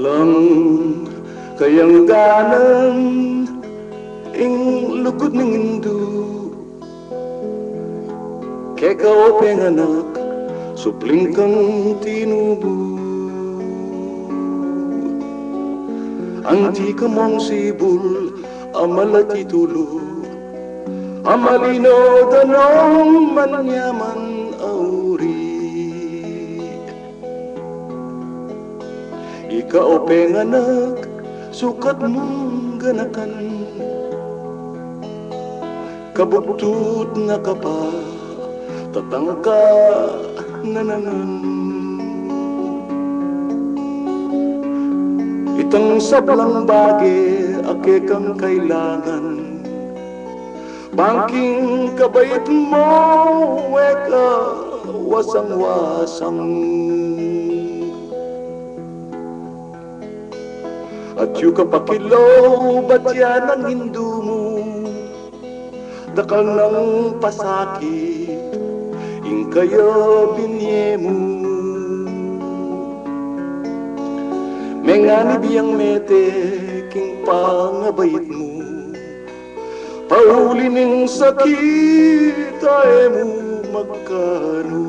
Walang kayangganan ing lugod ng Hindu. Kaya kao penganak, supling kang tinubo. Anti ka mong sibul, amala titulo. Amalino danong manyaman auri. Ikaw penganak, sukat mong ganakan. Kabugtut na ka pa, tatangka nananan. Itang sablang bage, ake kang kailangan. Bangking kabait mo, weka wasang-wasang. At yung kapakilaw, ba't yan ang Hindu mo? Dakal ng pasakit, ing kaya binye mo. Mengani biyang mete, king pangabait mo. Pauli ning sakit, ay mo magkano.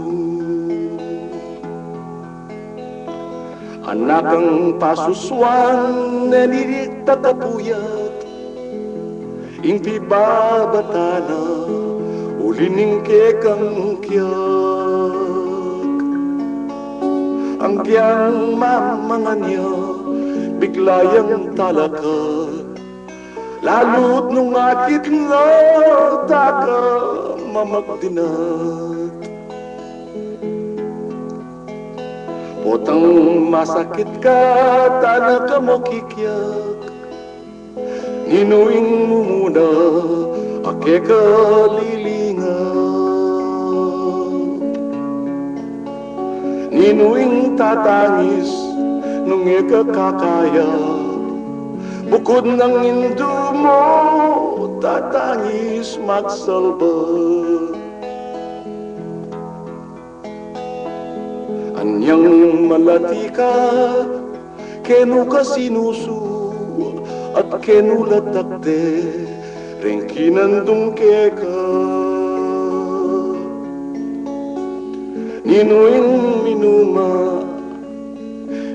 Anak ang pasuswan, naniritatapuyat. Ing pibabatana, uli ning kekang kiyak. Ang kiyang mamangan niya, biglayang talaka. Lalo't nung akit nga, taka mamagdinat. Potang masakit ka, tana ka mo kikyak. Ninuing mo muna, ake ka lilingat. Ninuing tatangis, nung ika kakaya. Bukod ng Hindu mo, tatangis magsalba. Anyang malati ka, kenu ka sinusu, at kenu latakde, rengkinandong keka. Ninuing minuma,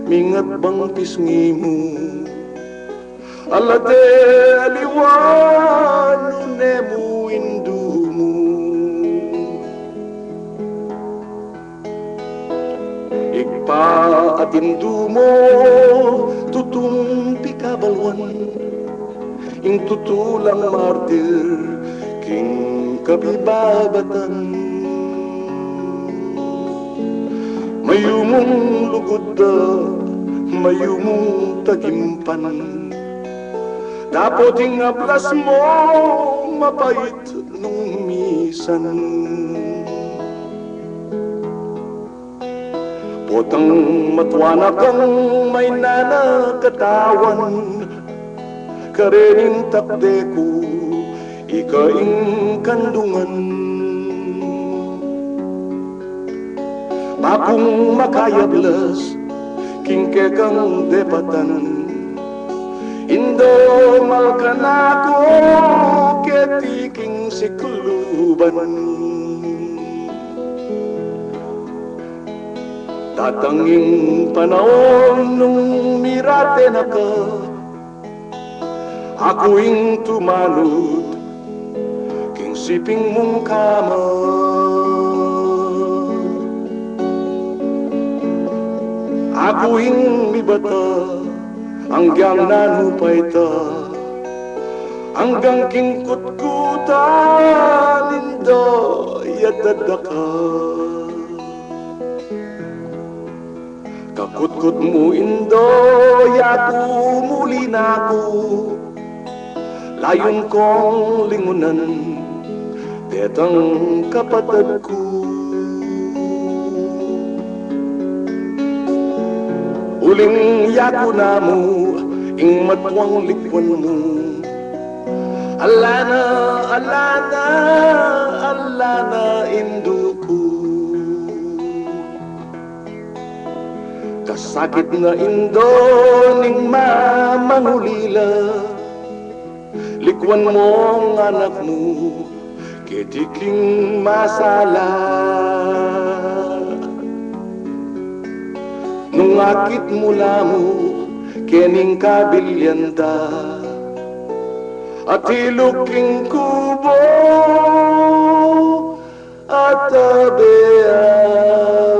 mingat bang pisngi mo. Alate aliwan nemu Hindumu. Ikpa at Hindumo tutumpi kabalwan. Ing tutulang martir king kabibabatan. Mayumong lugod da, mayumong tagimpan. Dapoting aplas mo, mapait nung misan. Potang matwana kang may nanakatawan. Karening takde ko, ikaing kandungan. Bakong makayablas, kingke kang depatan. Indo malkanako ketiking sikluban. Tatanging panahon nung mirate na ka, ako'ing tumanod king siping mong kama. Ako'ing mibata hanggang nanupay ta, hanggang kingkut-kutan nindo yadadaka. Kakutkut mo indo yaku muli na ako, layon kong lingunan detang kapatid ko. Uling yaku na mo, ing matwang likwan mo. Alana, alana, alana, Hindu ko. kasakit nga indo ning mamangulila. Likwan mo ang anak mo, kitiking masala. Nung akit mula mo, kening kabilyanda, at iluking kubo at tabean.